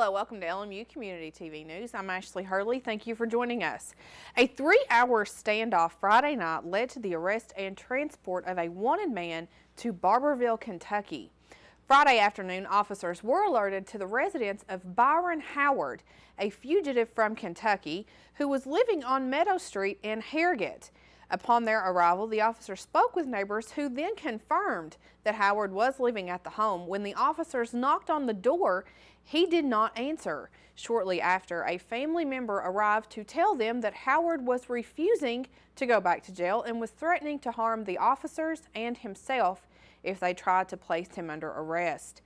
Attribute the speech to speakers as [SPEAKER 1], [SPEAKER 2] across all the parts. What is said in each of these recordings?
[SPEAKER 1] Hello, welcome to LMU Community TV News. I'm Ashley Hurley. Thank you for joining us. A 3-hour standoff Friday night led to the arrest and transport of a wanted man to Barberville, Kentucky. Friday afternoon, officers were alerted to the residence of Byron Howard, a fugitive from Kentucky who was living on Meadow Street in Harrogate. Upon their arrival, the officers spoke with neighbors who then confirmed that Howard was living at the home. When the officers knocked on the door, he did not answer. Shortly after, a family member arrived to tell them that Howard was refusing to go back to jail and was threatening to harm the officers and himself if they tried to place him under arrest.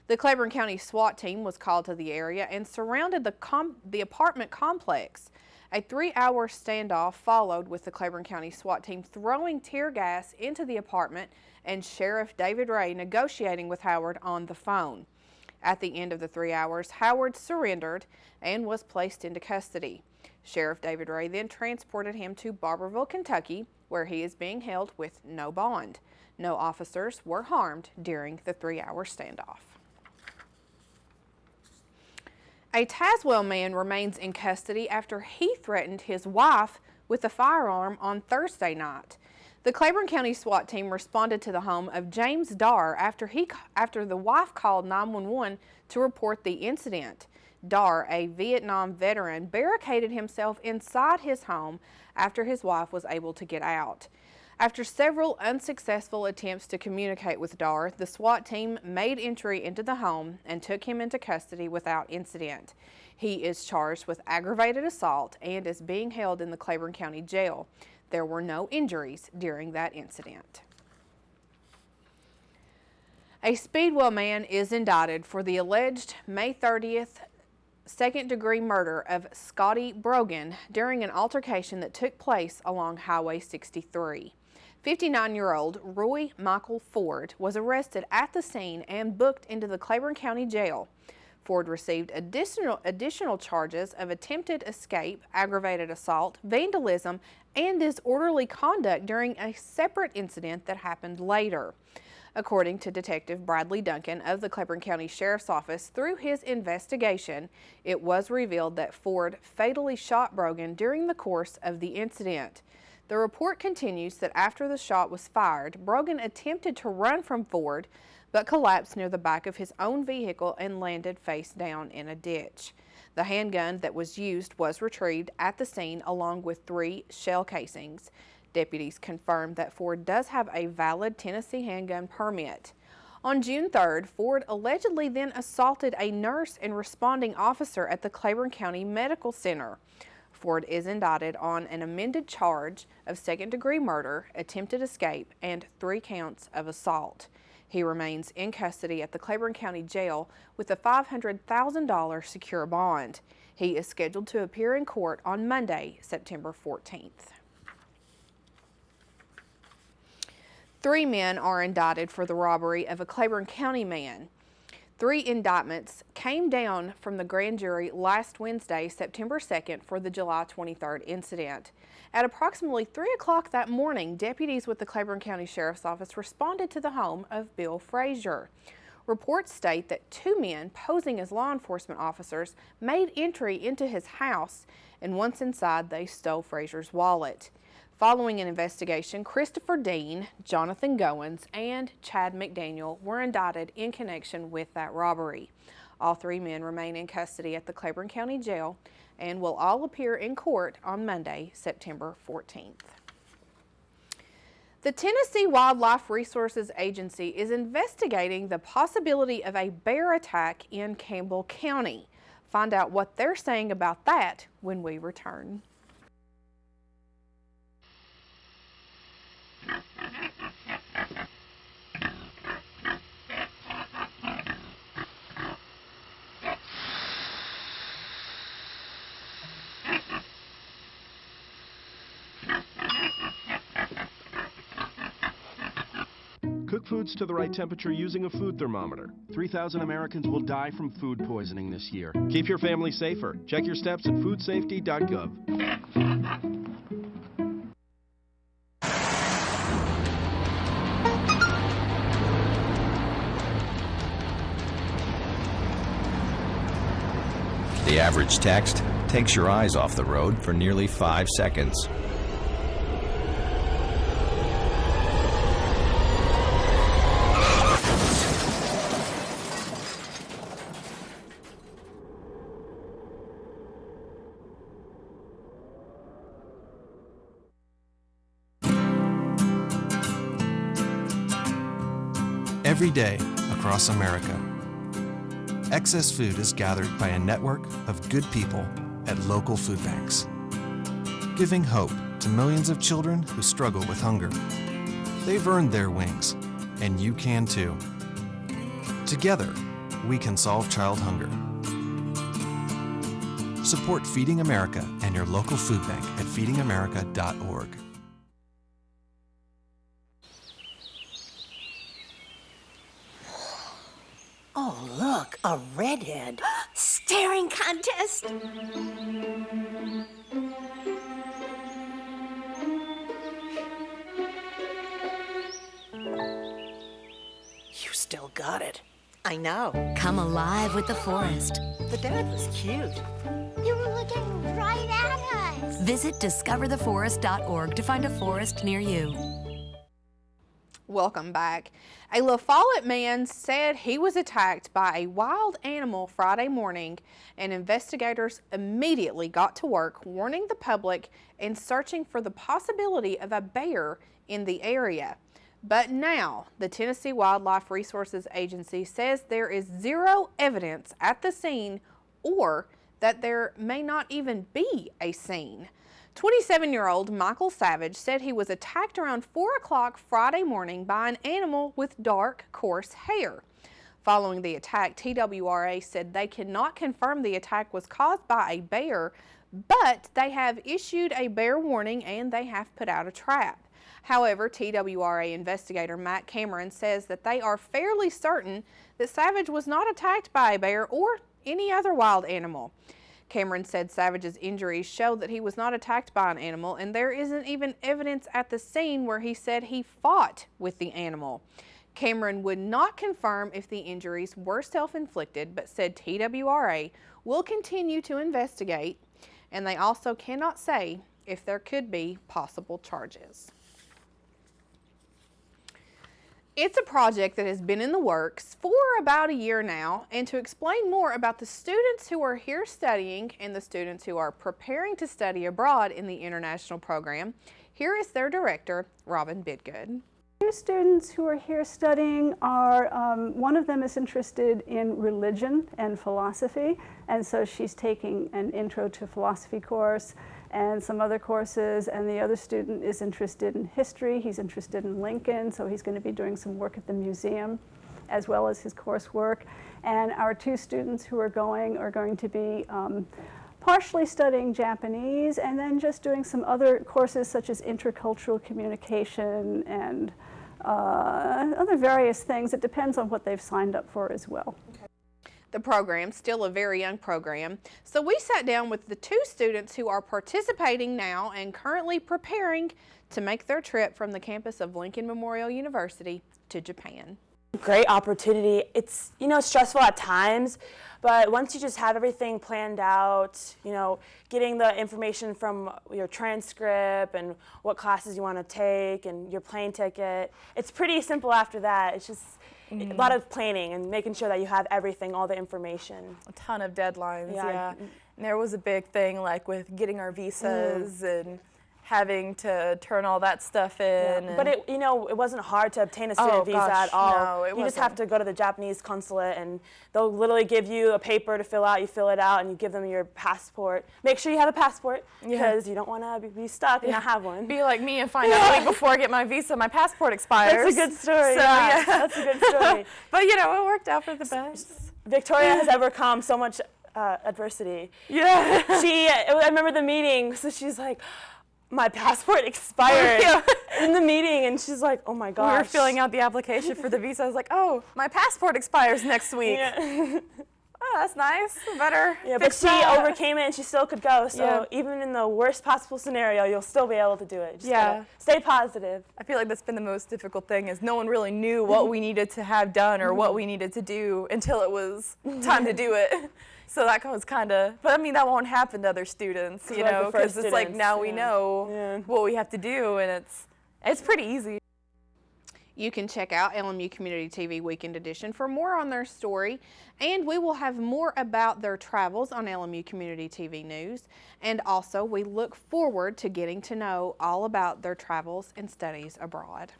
[SPEAKER 1] The Claiborne County SWAT team was called to the area and surrounded the apartment complex. A 3-hour standoff followed, with the Claiborne County SWAT team throwing tear gas into the apartment and Sheriff David Ray negotiating with Howard on the phone. At the end of the 3 hours, Howard surrendered and was placed into custody. Sheriff David Ray then transported him to Barberville, Kentucky, where he is being held with no bond. No officers were harmed during the 3-hour standoff. A Tazewell man remains in custody after he threatened his wife with a firearm on Thursday night. The Claiborne County SWAT team responded to the home of James Darr after the wife called 911 to report the incident. Darr, a Vietnam veteran, barricaded himself inside his home after his wife was able to get out. After several unsuccessful attempts to communicate with Darr, the SWAT team made entry into the home and took him into custody without incident. He is charged with aggravated assault and is being held in the Claiborne County Jail. There were no injuries during that incident. A Speedwell man is indicted for the alleged May 30th second-degree murder of Scotty Brogan during an altercation that took place along Highway 63. 59-year-old Roy Michael Ford was arrested at the scene and booked into the Claiborne County Jail. Ford received additional charges of attempted escape, aggravated assault, vandalism, and disorderly conduct during a separate incident that happened later. According to Detective Bradley Duncan of the Claiborne County Sheriff's Office, through his investigation, it was revealed that Ford fatally shot Brogan during the course of the incident. The report continues that after the shot was fired, Brogan attempted to run from Ford, but collapsed near the back of his own vehicle and landed face down in a ditch. The handgun that was used was retrieved at the scene along with 3 shell casings. Deputies confirmed that Ford does have a valid Tennessee handgun permit. On June 3rd, Ford allegedly then assaulted a nurse and responding officer at the Claiborne County Medical Center. Ford is indicted on an amended charge of second-degree murder, attempted escape, and 3 counts of assault. He remains in custody at the Claiborne County Jail with a $500,000 secure bond. He is scheduled to appear in court on Monday, September 14th. 3 men are indicted for the robbery of a Claiborne County man. 3 indictments came down from the grand jury last Wednesday, September 2nd, for the July 23rd incident. At approximately 3 o'clock that morning, deputies with the Claiborne County Sheriff's Office responded to the home of Bill Frazier. Reports state that 2 men posing as law enforcement officers made entry into his house, and once inside, they stole Frazier's wallet. Following an investigation, Christopher Dean, Jonathan Goins, and Chad McDaniel were indicted in connection with that robbery. All 3 men remain in custody at the Claiborne County Jail and will all appear in court on Monday, September 14th. The Tennessee Wildlife Resources Agency is investigating the possibility of a bear attack in Campbell County. Find out what they're saying about that when we return.
[SPEAKER 2] Cook foods to the right temperature using a food thermometer. 3,000 Americans will die from food poisoning this year. Keep your family safer. Check your steps at foodsafety.gov.
[SPEAKER 3] average text takes your eyes off the road for nearly 5 seconds.
[SPEAKER 4] Every day across America, excess food is gathered by a network of good people at local food banks, giving hope to millions of children who struggle with hunger. They've earned their wings, and you can too. Together, we can solve child hunger. Support Feeding America and your local food bank at feedingamerica.org.
[SPEAKER 5] Oh, look, a redhead. Staring contest. You still got it. I know.
[SPEAKER 6] Come alive with the forest.
[SPEAKER 5] The dad was cute.
[SPEAKER 7] You were looking right at us.
[SPEAKER 6] Visit discovertheforest.org to find a forest near you.
[SPEAKER 1] Welcome back. A La Follette man said he was attacked by a wild animal Friday morning, and investigators immediately got to work warning the public and searching for the possibility of a bear in the area. But now, the Tennessee Wildlife Resources Agency says there is zero evidence at the scene or that there may not even be a scene. 27-year-old Michael Savage said he was attacked around 4 o'clock Friday morning by an animal with dark, coarse hair. Following the attack, TWRA said they cannot confirm the attack was caused by a bear, but they have issued a bear warning and they have put out a trap. However, TWRA investigator Matt Cameron says that they are fairly certain that Savage was not attacked by a bear or any other wild animal. Cameron said Savage's injuries show that he was not attacked by an animal, and there isn't even evidence at the scene where he said he fought with the animal. Cameron would not confirm if the injuries were self-inflicted, but said TWRA will continue to investigate, and they also cannot say if there could be possible charges. It's a project that has been in the works for about a year now, and to explain more about the students who are here studying and the students who are preparing to study abroad in the international program, here is their director, Robin Bidgood.
[SPEAKER 8] Two students who are here studying are, one of them is interested in religion and philosophy, and so she's taking an intro to philosophy course and some other courses, and the other student is interested in history. He's interested in Lincoln, so he's going to be doing some work at the museum as well as his coursework. And our two students who are going to be partially studying Japanese and then just doing some other courses such as intercultural communication and other various things. It depends on what they've signed up for as well.
[SPEAKER 1] The program, still a very young program, so we sat down with the two students who are participating now and currently preparing to make their trip from the campus of Lincoln Memorial University to Japan.
[SPEAKER 9] Great opportunity. It's, stressful at times, but once you just have everything planned out, getting the information from your transcript and what classes you want to take and your plane ticket, it's pretty simple after that. It's just a lot of planning and making sure that you have everything, all the information.
[SPEAKER 10] A ton of deadlines, yeah. And there was a big thing like with getting our visas and having to turn all that stuff in.
[SPEAKER 9] Yeah. But it wasn't hard to obtain a student visa at all.
[SPEAKER 10] No,
[SPEAKER 9] you just have to go to the Japanese consulate and they'll literally give you a paper to fill out. You fill it out and you give them your passport. Make sure you have a passport because you don't want to be stuck and not have one.
[SPEAKER 10] Be like me and find out a week before I get my visa, my passport expires.
[SPEAKER 9] That's a good story.
[SPEAKER 10] So,
[SPEAKER 9] yeah. That's a good story.
[SPEAKER 10] But it worked out for the best.
[SPEAKER 9] Victoria has overcome so much adversity.
[SPEAKER 10] Yeah.
[SPEAKER 9] I remember the meeting, so she's like, my passport expired in the meeting, and she's like, oh my gosh.
[SPEAKER 10] We were filling out the application for the visa. I was like, oh, my passport expires next week.
[SPEAKER 9] Yeah.
[SPEAKER 10] Oh, that's nice. Better.
[SPEAKER 9] Yeah, but she overcame it, and she still could go. So even in the worst possible scenario, you'll still be able to do it. Just gotta stay positive.
[SPEAKER 10] I feel like that's been the most difficult thing is no one really knew what we needed to have done or what we needed to do until it was time to do it. So that was kind of, but I mean, that won't happen to other students, you know, because it's like now we know what we have to do, and it's pretty easy.
[SPEAKER 1] You can check out LMU Community TV Weekend Edition for more on their story, and we will have more about their travels on LMU Community TV News. And also, we look forward to getting to know all about their travels and studies abroad.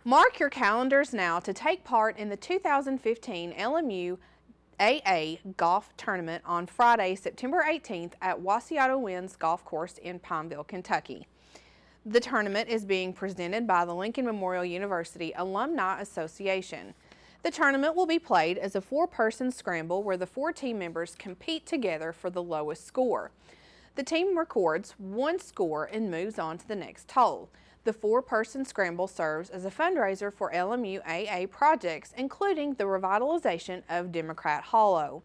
[SPEAKER 1] Mark your calendars now to take part in the 2015 LMU AA Golf Tournament on Friday, September 18th at Wasiato Winds Golf Course in Pineville, Kentucky. The tournament is being presented by the Lincoln Memorial University Alumni Association. The tournament will be played as a 4-person scramble where the 4 team members compete together for the lowest score. The team records 1 score and moves on to the next hole. The 4-person scramble serves as a fundraiser for LMU AA projects, including the revitalization of Democrat Hollow.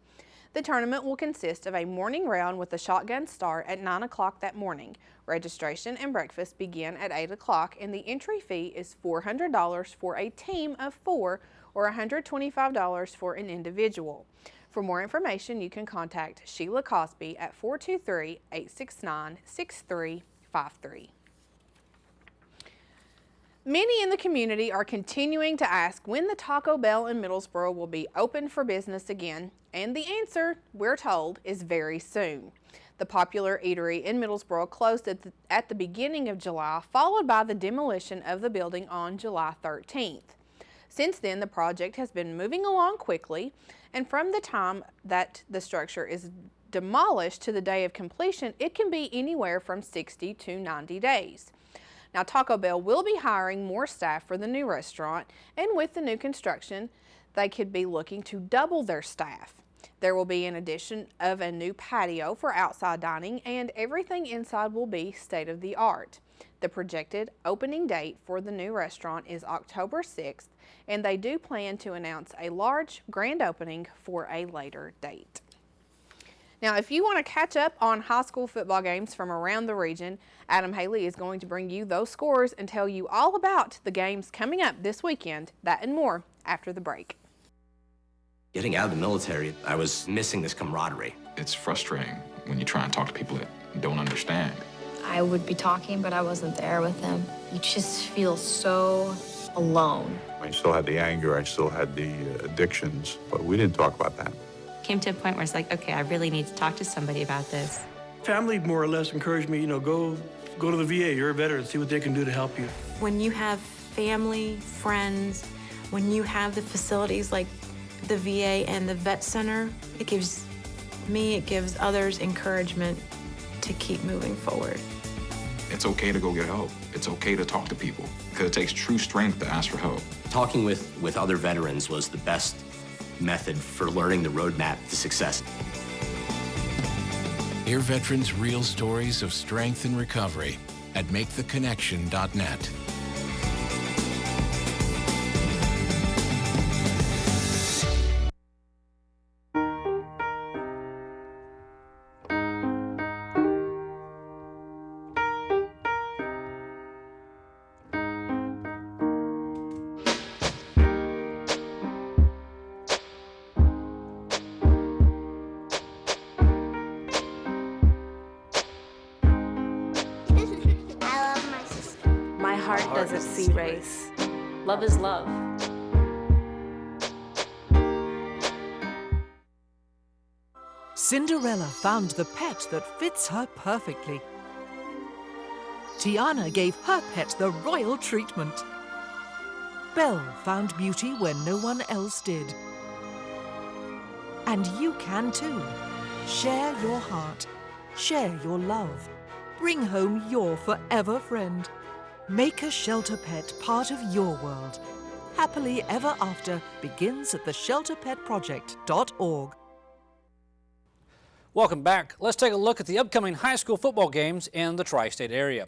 [SPEAKER 1] The tournament will consist of a morning round with a shotgun start at 9 o'clock that morning. Registration and breakfast begin at 8 o'clock, and the entry fee is $400 for a team of 4 or $125 for an individual. For more information, you can contact Sheila Cosby at 423-869-6353. Many in the community are continuing to ask when the Taco Bell in Middlesboro will be open for business again, and the answer, we're told, is very soon. The popular eatery in Middlesboro closed at the beginning of July, followed by the demolition of the building on July 13th. Since then, the project has been moving along quickly, and from the time that the structure is demolished to the day of completion, it can be anywhere from 60 to 90 days. Now, Taco Bell will be hiring more staff for the new restaurant, and with the new construction, they could be looking to double their staff. There will be an addition of a new patio for outside dining, and everything inside will be state-of-the-art. The projected opening date for the new restaurant is October 6th, and they do plan to announce a large grand opening for a later date. Now, if you want to catch up on high school football games from around the region, Adam Haley is going to bring you those scores and tell you all about the games coming up this weekend. That and more after the break.
[SPEAKER 11] Getting out of the military, I was missing this camaraderie.
[SPEAKER 12] It's frustrating when you try and talk to people that don't understand.
[SPEAKER 13] I would be talking, but I wasn't there with them. You just feel so alone.
[SPEAKER 14] I still had the anger, I still had the addictions, but we didn't talk about that.
[SPEAKER 15] Came to a point where it's like, okay, I really need to talk to somebody about this.
[SPEAKER 16] Family more or less encouraged me, go to the VA, you're a veteran, see what they can do to help you.
[SPEAKER 17] When you have family, friends, when you have the facilities like the VA and the vet center, it gives me, it gives others encouragement to keep moving forward.
[SPEAKER 12] It's okay to go get help. It's okay to talk to people, because it takes true strength to ask for help.
[SPEAKER 11] Talking with other veterans was the best method for learning the roadmap to success.
[SPEAKER 18] Hear veterans' real stories of strength and recovery at maketheconnection.net.
[SPEAKER 19] Doesn't see race. Love is love.
[SPEAKER 20] Cinderella found the pet that fits her perfectly. Tiana gave her pet the royal treatment. Belle found beauty where no one else did. And you can too. Share your heart. Share your love. Bring home your forever friend. Make a shelter pet part of your world. Happily Ever After begins at theshelterpetproject.org.
[SPEAKER 21] Welcome back. Let's take a look at the upcoming high school football games in the tri-state area.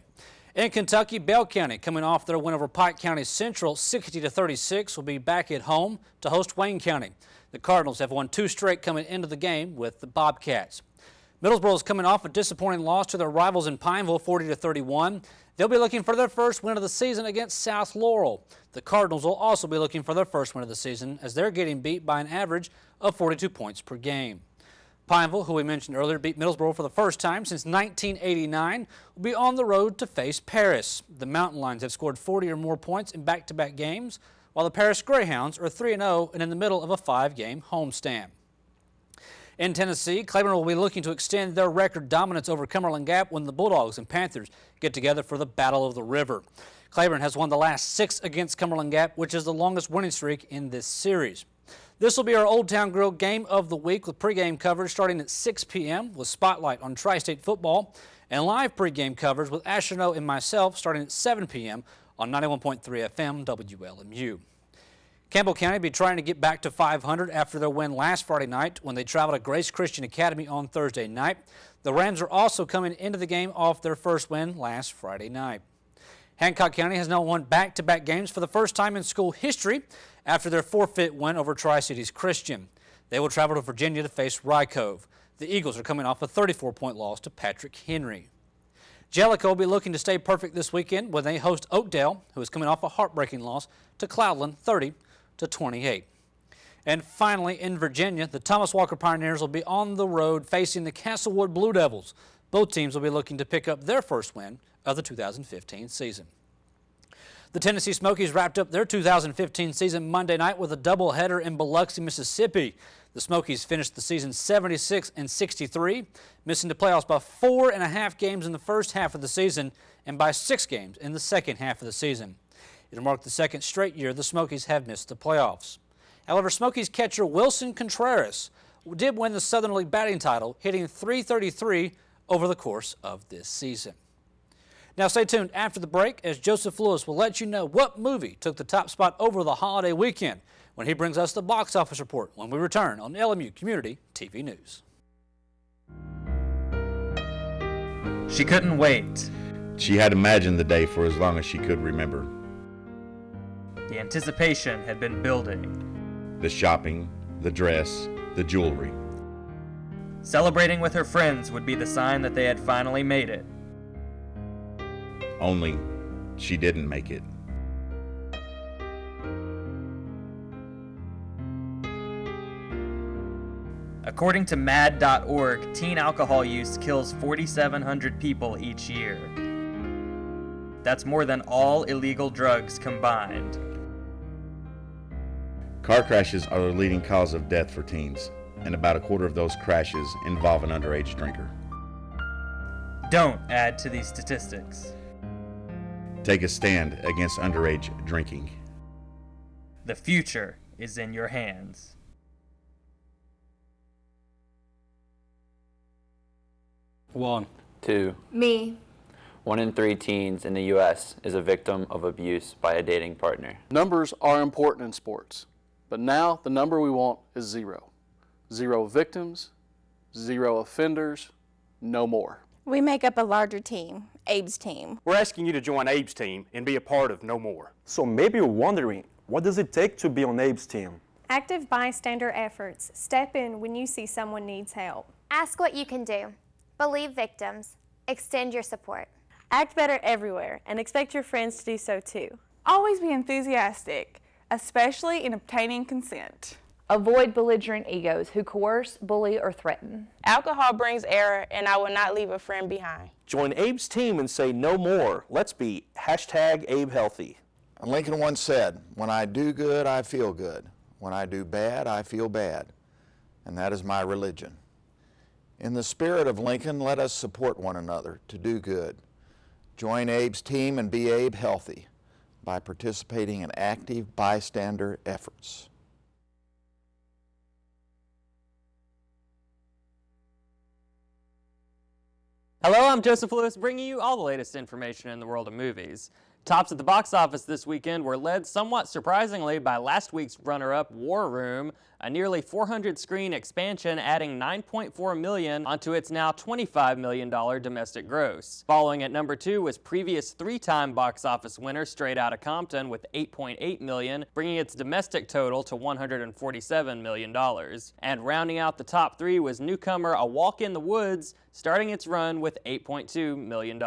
[SPEAKER 21] In Kentucky, Bell County, coming off their win over Pike County Central 60-36, will be back at home to host Wayne County. The Cardinals have won 2 straight coming into the game with the Bobcats. Middlesboro is coming off a disappointing loss to their rivals in Pineville, 40-31. They'll be looking for their first win of the season against South Laurel. The Cardinals will also be looking for their first win of the season as they're getting beat by an average of 42 points per game. Pineville, who we mentioned earlier, beat Middlesboro for the first time since 1989, will be on the road to face Paris. The Mountain Lions have scored 40 or more points in back-to-back games, while the Paris Greyhounds are 3-0 and in the middle of a 5-game homestand. In Tennessee, Claiborne will be looking to extend their record dominance over Cumberland Gap when the Bulldogs and Panthers get together for the Battle of the River. Claiborne has won the last 6 against Cumberland Gap, which is the longest winning streak in this series. This will be our Old Town Grill Game of the Week with pregame coverage starting at 6 p.m. with Spotlight on Tri-State football and live pregame coverage with Astronaut and myself starting at 7 p.m. on 91.3 FM WLMU. Campbell County will be trying to get back to 500 after their win last Friday night when they traveled to Grace Christian Academy on Thursday night. The Rams are also coming into the game off their first win last Friday night. Hancock County has now won back-to-back games for the first time in school history after their forfeit win over Tri-Cities Christian. They will travel to Virginia to face Rye Cove. The Eagles are coming off a 34-point loss to Patrick Henry. Jellicoe will be looking to stay perfect this weekend when they host Oakdale, who is coming off a heartbreaking loss to Cloudland 30-28. And finally, in Virginia, the Thomas Walker Pioneers will be on the road facing the Castlewood Blue Devils. Both teams will be looking to pick up their first win of the 2015 season. The Tennessee Smokies wrapped up their 2015 season Monday night with a doubleheader in Biloxi, Mississippi. The Smokies finished the season 76-63, missing the playoffs by 4.5 games in the first half of the season and by 6 games in the second half of the season. It'll mark the second straight year the Smokies have missed the playoffs. However, Smokies catcher Wilson Contreras did win the Southern League batting title, hitting .333 over the course of this season. Now stay tuned after the break as Joseph Lewis will let you know what movie took the top spot over the holiday weekend when he brings us the box office report when we return on LMU Community TV News.
[SPEAKER 2] She couldn't wait.
[SPEAKER 22] She had imagined the day for as long as she could remember.
[SPEAKER 2] The anticipation had been building.
[SPEAKER 22] The shopping, the dress, the jewelry.
[SPEAKER 2] Celebrating with her friends would be the sign that they had finally made it.
[SPEAKER 22] Only she didn't make it.
[SPEAKER 2] According to MAD.org, teen alcohol use kills 4,700 people each year. That's more than all illegal drugs combined.
[SPEAKER 22] Car crashes are the leading cause of death for teens, and about a quarter of those crashes involve an underage drinker.
[SPEAKER 2] Don't add to these statistics.
[SPEAKER 22] Take a stand against underage drinking.
[SPEAKER 2] The future is in your hands.
[SPEAKER 23] One.
[SPEAKER 24] Two.
[SPEAKER 13] Me.
[SPEAKER 24] 1 in 3 teens in the U.S. is a victim of abuse by a dating partner.
[SPEAKER 23] Numbers are important in sports, but now the number we want is 0. 0 victims, 0 offenders, no more.
[SPEAKER 25] We make up a larger team, Abe's team.
[SPEAKER 26] We're asking you to join Abe's team and be a part of No More.
[SPEAKER 27] So maybe you're wondering, what does it take to be on Abe's team?
[SPEAKER 28] Active bystander efforts. Step in when you see someone needs help.
[SPEAKER 7] Ask what you can do. Believe victims. Extend your support.
[SPEAKER 9] Act better everywhere and expect your friends to do so too.
[SPEAKER 29] Always be enthusiastic, especially in obtaining consent.
[SPEAKER 30] Avoid belligerent egos who coerce, bully, or threaten.
[SPEAKER 31] Alcohol brings error, and I will not leave a friend behind.
[SPEAKER 26] Join Abe's team and say no more. Let's be #AbeHealthy.
[SPEAKER 32] Lincoln once said, "When I do good, I feel good. When I do bad, I feel bad. And that is my religion." In the spirit of Lincoln, let us support one another to do good. Join Abe's team and be Abe healthy by participating in active bystander efforts.
[SPEAKER 33] Hello, I'm Joseph Lewis, bringing you all the latest information in the world of movies.
[SPEAKER 2] Tops at the box office this weekend were led somewhat surprisingly by last week's runner-up War Room, a nearly 400-screen expansion adding $9.4 million onto its now $25 million domestic gross. Following at number 2 was previous three-time box office winner Straight Outta Compton with $8.8 million, bringing its domestic total to $147 million. And rounding out the top 3 was newcomer A Walk in the Woods, starting its run with $8.2 million.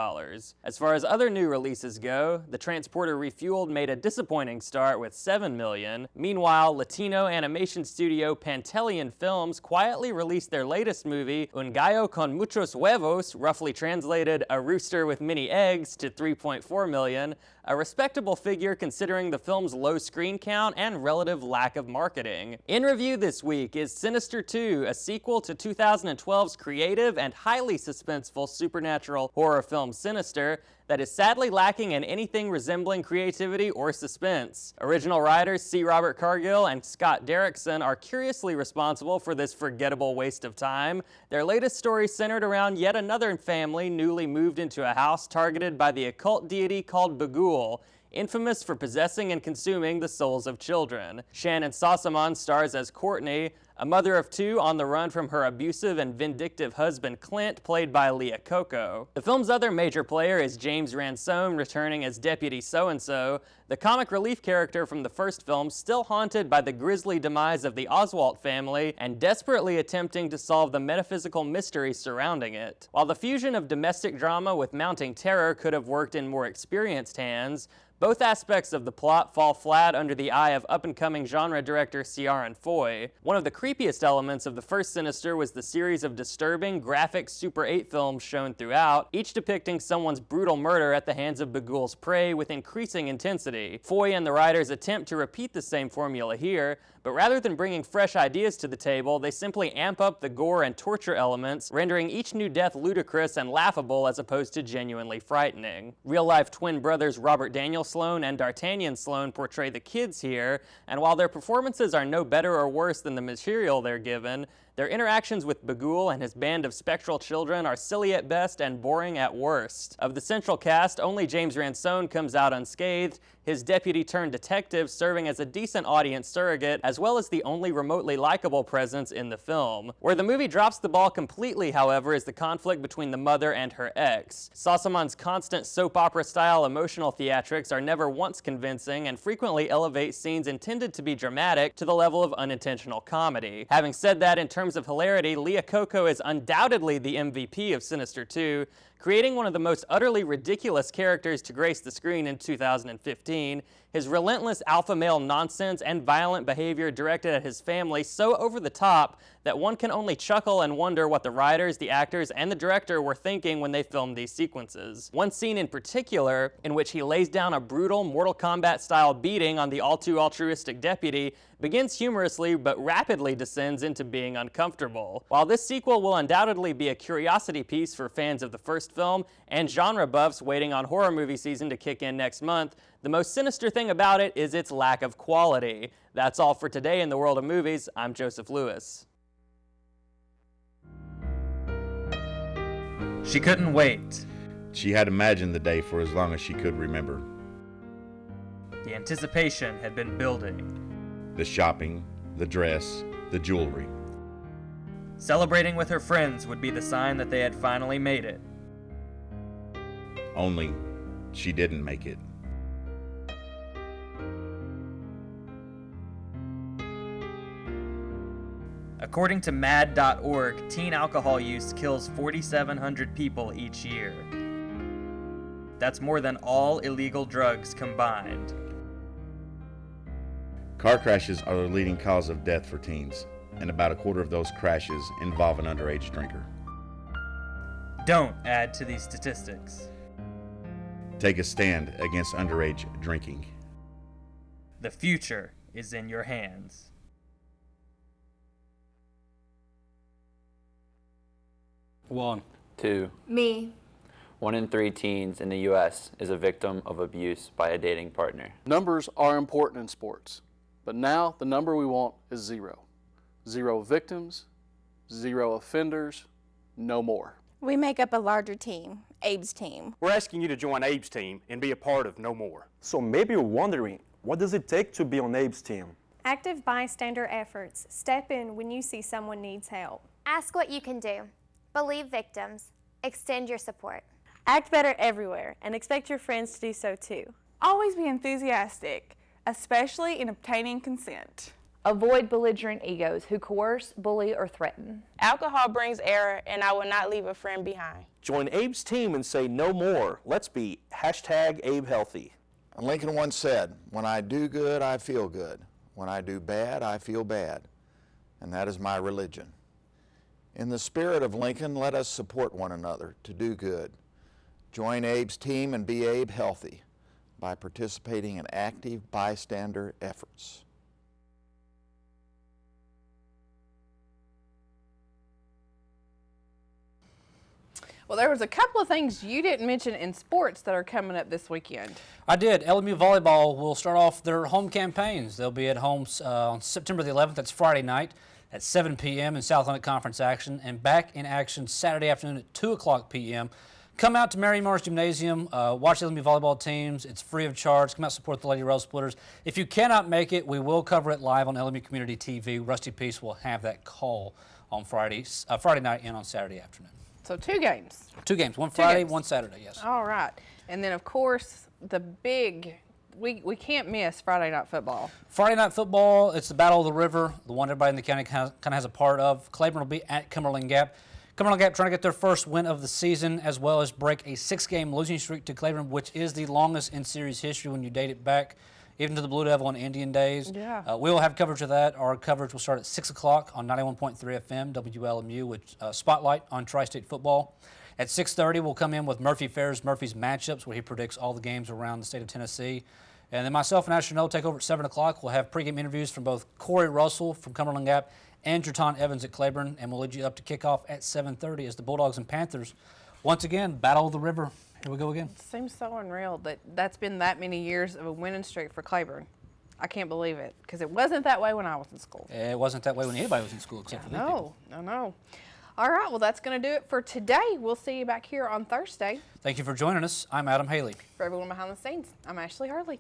[SPEAKER 2] As far as other new releases go, The Transporter Refueled made a disappointing start with $7 million. Meanwhile, Latino animation studio Pantelian Films quietly released their latest movie, Un Gallo con Muchos Huevos, roughly translated A Rooster with Many Eggs, to $3.4 million, a respectable figure considering the film's low screen count and relative lack of marketing. In review this week is Sinister 2, a sequel to 2012's creative and highly suspenseful supernatural horror film Sinister that is sadly lacking in anything resembling creativity or suspense. Original writers C. Robert Cargill and Scott Derrickson are curiously responsible for this forgettable waste of time. Their latest story centered around yet another family newly moved into a house targeted by the occult deity called Bagul, infamous for possessing and consuming the souls of children. Shannon Sossamon stars as Courtney, a mother of 2 on the run from her abusive and vindictive husband Clint, played by Leah Coco. The film's other major player is James Ransone, returning as Deputy So-and-so, the comic relief character from the first film, still haunted by the grisly demise of the Oswalt family and desperately attempting to solve the metaphysical mystery surrounding it. While the fusion of domestic drama with mounting terror could have worked in more experienced hands, both aspects of the plot fall flat under the eye of up-and-coming genre director Ciaran Foy. One of the creepiest elements of the first Sinister was the series of disturbing, graphic Super 8 films shown throughout, each depicting someone's brutal murder at the hands of Bagul's prey with increasing intensity. Foy and the writers attempt to repeat the same formula here, but rather than bringing fresh ideas to the table, they simply amp up the gore and torture elements, rendering each new death ludicrous and laughable as opposed to genuinely frightening. Real-life twin brothers Robert Daniel Sloan and D'Artagnan Sloan portray the kids here, and while their performances are no better or worse than the material they're given, their interactions with Bagul and his band of spectral children are silly at best and boring at worst. Of the central cast, only James Ransone comes out unscathed, his deputy-turned-detective serving as a decent audience surrogate, as well as the only remotely likable presence in the film. Where the movie drops the ball completely, however, is the conflict between the mother and her ex. Sossamon's constant soap opera-style emotional theatrics are never once convincing and frequently elevate scenes intended to be dramatic to the level of unintentional comedy. Having said that, in terms of hilarity, Leah Coco is undoubtedly the MVP of Sinister 2, creating one of the most utterly ridiculous characters to grace the screen in 2015, his relentless alpha male nonsense and violent behavior directed at his family so over the top that one can only chuckle and wonder what the writers, the actors, and the director were thinking when they filmed these sequences. One scene in particular, in which he lays down a brutal Mortal Kombat-style beating on the all-too-altruistic deputy, begins humorously but rapidly descends into being uncomfortable. While this sequel will undoubtedly be a curiosity piece for fans of the first film and genre buffs waiting on horror movie season to kick in next month, the most sinister thing about it is its lack of quality. That's all for today in the world of movies. I'm Joseph Lewis.
[SPEAKER 22] She couldn't wait. She had imagined the day for as long as she could remember.
[SPEAKER 2] The anticipation had been building.
[SPEAKER 22] The shopping, the dress, the jewelry.
[SPEAKER 2] Celebrating with her friends would be the sign that they had finally made it.
[SPEAKER 22] Only, she didn't make it.
[SPEAKER 2] According to MAD.org, teen alcohol use kills 4,700 people each year. That's more than all illegal drugs combined.
[SPEAKER 22] Car crashes are the leading cause of death for teens, and about a quarter of those crashes involve an underage drinker.
[SPEAKER 2] Don't add to these statistics.
[SPEAKER 22] Take a stand against underage drinking.
[SPEAKER 2] The future is in your hands.
[SPEAKER 24] One. Two.
[SPEAKER 25] Me.
[SPEAKER 24] 1 in 3 teens in the U.S. is a victim of abuse by a dating partner.
[SPEAKER 23] Numbers are important in sports, but now the number we want is 0. 0 victims, 0 offenders, no more.
[SPEAKER 25] We make up a larger team, Abe's team.
[SPEAKER 1] We're asking you to join Abe's team and be a part of No More.
[SPEAKER 27] So maybe you're wondering, what does it take to be on Abe's team?
[SPEAKER 28] Active bystander efforts. Step in when you see someone needs help.
[SPEAKER 7] Ask what you can do. Believe victims. Extend your support.
[SPEAKER 3] Act better everywhere and expect your friends to do so too.
[SPEAKER 29] Always be enthusiastic, especially in obtaining consent.
[SPEAKER 30] Avoid belligerent egos who coerce, bully, or threaten.
[SPEAKER 31] Alcohol brings error, and I will not leave a friend behind.
[SPEAKER 26] Join Abe's team and say no more. Let's be #AbeHealthy.
[SPEAKER 32] Lincoln once said, when I do good, I feel good. When I do bad, I feel bad. And that is my religion. In the spirit of Lincoln, let us support one another to do good. Join Abe's team and be Abe healthy by participating in active bystander efforts.
[SPEAKER 4] Well, there was a couple of things you didn't mention in sports that are coming up this weekend.
[SPEAKER 21] I did. LMU Volleyball will start off their home campaigns. They'll be at home on September the 11th. That's Friday night at 7 p.m. in South Atlantic Conference action, and back in action Saturday afternoon at 2 o'clock p.m. Come out to Mary Morris Gymnasium, watch the LMU volleyball teams. It's free of charge. Come out, support the Lady Rail Splitters. If you cannot make it, we will cover it live on LMU Community TV. Rusty Peace will have that call on Friday night and on Saturday afternoon.
[SPEAKER 4] So 2 games.
[SPEAKER 21] 2 games, one Friday, one Saturday, yes.
[SPEAKER 4] All right. And then, of course, the big, we can't miss Friday Night Football.
[SPEAKER 21] Friday Night Football, it's the Battle of the River, the one everybody in the county kind of has a part of. Claiborne will be at Cumberland Gap. Cumberland Gap trying to get their first win of the season, as well as break a 6-game losing streak to Claiborne, which is the longest in series history when you date it back even to the Blue Devil and Indian days.
[SPEAKER 4] Yeah.
[SPEAKER 21] We will have coverage of that. Our coverage will start at 6 o'clock on 91.3 FM, WLMU, with Spotlight on Tri-State football. At 6:30, we'll come in with Murphy Fair's Murphy's Matchups, where he predicts all the games around the state of Tennessee. And then myself and Asher Noel take over at 7 o'clock. We'll have pregame interviews from both Corey Russell from Cumberland Gap and Jerton Evans at Claiborne, and we'll lead you up to kickoff at 7:30 as the Bulldogs and Panthers, once again, Battle of the River. Here we go again.
[SPEAKER 4] It seems so unreal that that's been that many years of a winning streak for Claiborne. I can't believe it, because it wasn't that way when I was in school.
[SPEAKER 21] It wasn't that way when anybody was in school except for these people.
[SPEAKER 4] No. All right, well, that's going to do it for today. We'll see you back here on Thursday.
[SPEAKER 21] Thank you for joining us. I'm Adam Haley.
[SPEAKER 4] For everyone behind the scenes, I'm Ashley Hurley.